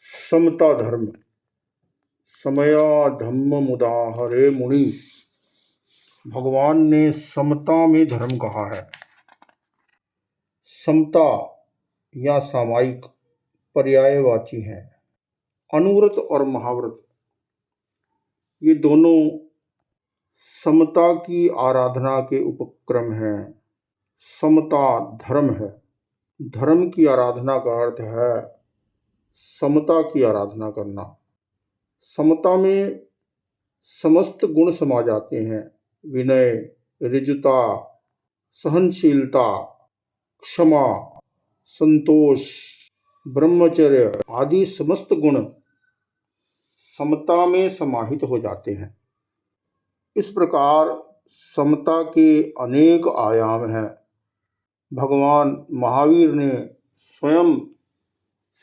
समता धर्म समया धम्म मुदाहरे मुनि। भगवान ने समता में धर्म कहा है। समता या सामायिक पर्यायवाची हैं। अनुव्रत और महाव्रत ये दोनों समता की आराधना के उपक्रम हैं। समता धर्म है। धर्म की आराधना का अर्थ है समता की आराधना करना। समता में समस्त गुण समा जाते हैं। विनय, ऋजुता, सहनशीलता, क्षमा, संतोष, ब्रह्मचर्य आदि समस्त गुण समता में समाहित हो जाते हैं। इस प्रकार समता के अनेक आयाम हैं। भगवान महावीर ने स्वयं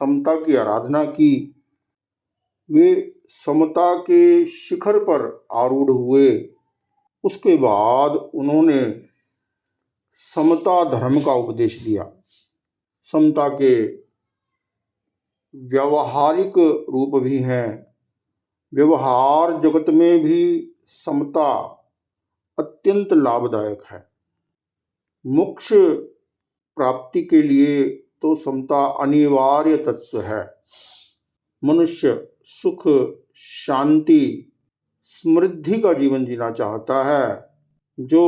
समता की आराधना की। वे समता के शिखर पर आरूढ़ हुए। उसके बाद उन्होंने समता धर्म का उपदेश दिया। समता के व्यावहारिक रूप भी हैं। व्यवहार जगत में भी समता अत्यंत लाभदायक है। मोक्ष प्राप्ति के लिए तो समता अनिवार्य तत्व है। मनुष्य सुख, शांति, समृद्धि का जीवन जीना चाहता है। जो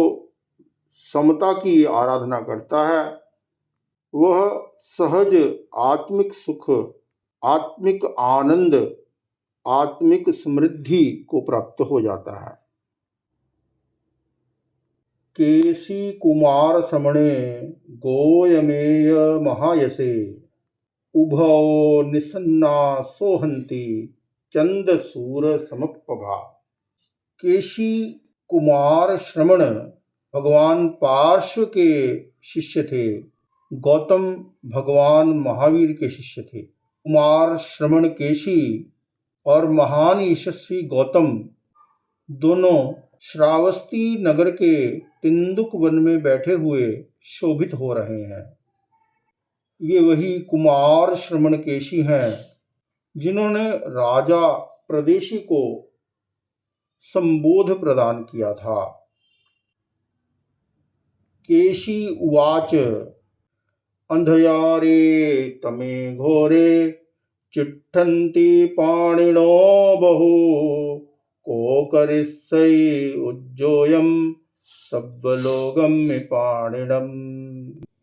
समता की आराधना करता है वह सहज आत्मिक सुख, आत्मिक आनंद, आत्मिक समृद्धि को प्राप्त हो जाता है। केशी कुमार समणे गोयमेय महायसे उभौ निसन्ना सोहंती चंद सूर समप्रभा। केशी कुमार श्रमण भगवान पार्श्व के शिष्य थे। गौतम भगवान महावीर के शिष्य थे। कुमार श्रमण केशी और महान यशस्वी गौतम दोनों श्रावस्ती नगर के तिंदुक वन में बैठे हुए शोभित हो रहे हैं। ये वही कुमार श्रमण केशी हैं जिन्होंने राजा प्रदेशी को संबोध प्रदान किया था। केशी उवाच अंधयारे तमे घोरे चिट्ठन्ति पाणिनो बहु को करिष्यै उज्जोयम सब्बलोगम पाणिनम।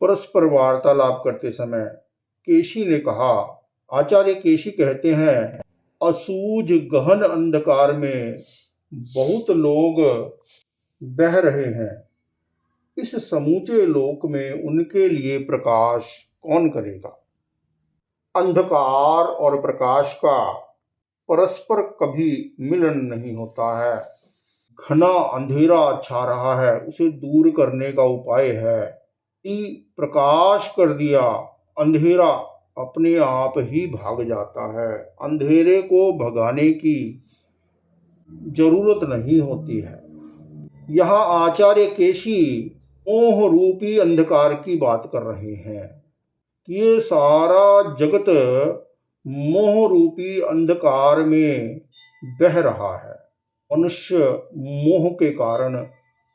परस्पर वार्तालाप करते समय केशी ने कहा, आचार्य केशी कहते हैं, असूझ गहन अंधकार में बहुत लोग बह रहे हैं। इस समूचे लोक में उनके लिए प्रकाश कौन करेगा? अंधकार और प्रकाश का परस्पर कभी मिलन नहीं होता है। घना अंधेरा छा रहा है, उसे दूर करने का उपाय है कि प्रकाश कर दिया, अंधेरा अपने आप ही भाग जाता है। अंधेरे को भगाने की जरूरत नहीं होती है। यहाँ आचार्य केशी मोह रूपी अंधकार की बात कर रहे हैं। ये सारा जगत मोह रूपी अंधकार में बह रहा है। मनुष्य मोह के कारण,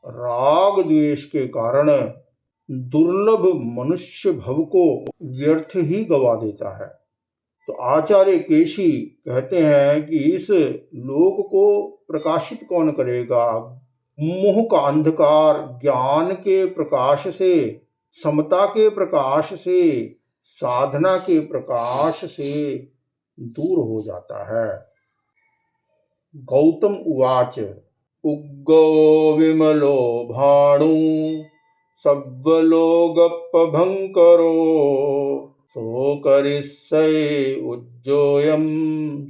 राग द्वेष के कारण दुर्लभ मनुष्य भव को व्यर्थ ही गवा देता है। तो आचार्य केशी कहते हैं कि इस लोक को प्रकाशित कौन करेगा? मोह का अंधकार ज्ञान के प्रकाश से, समता के प्रकाश से, साधना के प्रकाश से दूर हो जाता है। गौतम उवाच उग्गो विमलो भाणु सब्बलोगपभंकरो सो करिष्यै उज्जोयम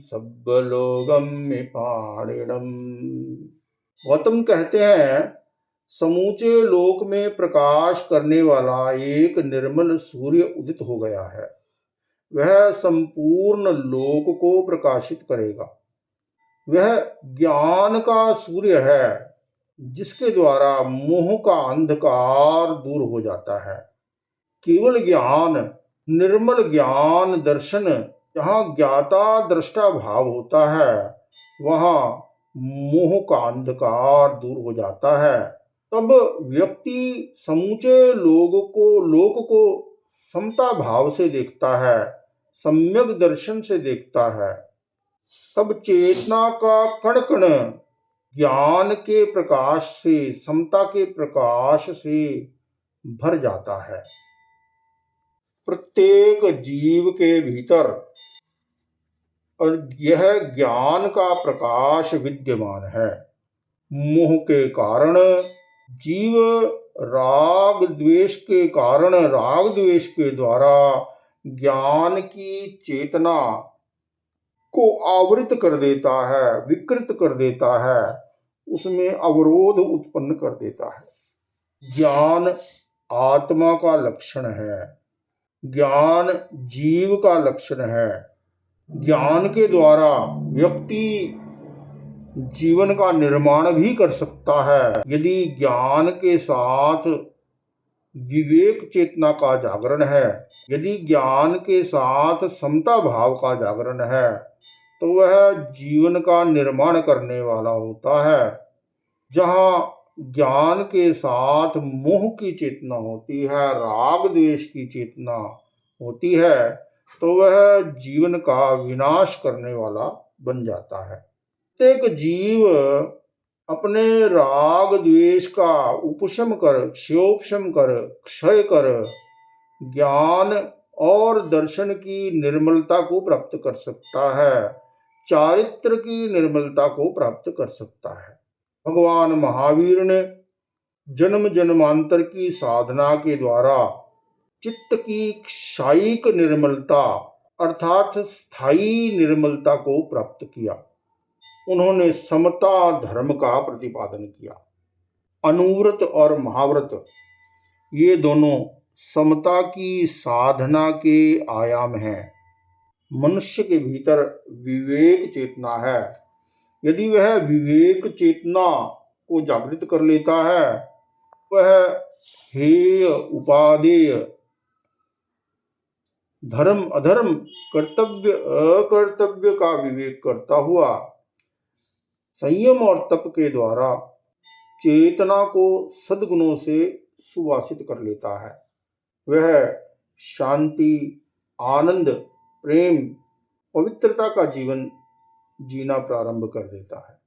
सब्बलोगम पाणिनम। गौतम कहते हैं, समूचे लोक में प्रकाश करने वाला एक निर्मल सूर्य उदित हो गया है। वह संपूर्ण लोक को प्रकाशित करेगा। वह ज्ञान का सूर्य है जिसके द्वारा मोह का अंधकार दूर हो जाता है। केवल ज्ञान, निर्मल ज्ञान दर्शन जहाँ ज्ञाता दृष्टा भाव होता है वहाँ मोह का अंधकार दूर हो जाता है। तब व्यक्ति समूचे लोक को समता भाव से देखता है, सम्यक दर्शन से देखता है। तब चेतना का कण कण ज्ञान के प्रकाश से, समता के प्रकाश से भर जाता है। प्रत्येक जीव के भीतर और यह ज्ञान का प्रकाश विद्यमान है। मोह के कारण जीव राग द्वेष के द्वारा ज्ञान की चेतना को आवृत कर देता है, विकृत कर देता है, उसमें अवरोध उत्पन्न कर देता है। ज्ञान आत्मा का लक्षण है, ज्ञान जीव का लक्षण है। ज्ञान के द्वारा व्यक्ति जीवन का निर्माण भी कर सकता है। यदि ज्ञान के साथ विवेक चेतना का जागरण है, यदि ज्ञान के साथ समता भाव का जागरण है, तो वह जीवन का निर्माण करने वाला होता है। जहाँ ज्ञान के साथ मोह की चेतना होती है, राग द्वेष की चेतना होती है, तो वह जीवन का विनाश करने वाला बन जाता है। प्रत्येक जीव अपने राग द्वेष का उपशम कर, क्षयोपशम कर, क्षय कर ज्ञान और दर्शन की निर्मलता को प्राप्त कर सकता है, चारित्र की निर्मलता को प्राप्त कर सकता है। भगवान महावीर ने जन्म जन्मांतर की साधना के द्वारा चित्त की क्षायिक निर्मलता अर्थात स्थायी निर्मलता को प्राप्त किया। उन्होंने समता धर्म का प्रतिपादन किया। अनुव्रत और महाव्रत ये दोनों समता की साधना के आयाम हैं। मनुष्य के भीतर विवेक चेतना है। यदि वह विवेक चेतना को जागृत कर लेता है, वह हेय उपादेय, धर्म अधर्म, कर्तव्य अकर्तव्य का विवेक करता हुआ संयम और तप के द्वारा चेतना को सद्गुणों से सुवासित कर लेता है। वह शांति, आनंद, प्रेम, पवित्रता का जीवन जीना प्रारंभ कर देता है।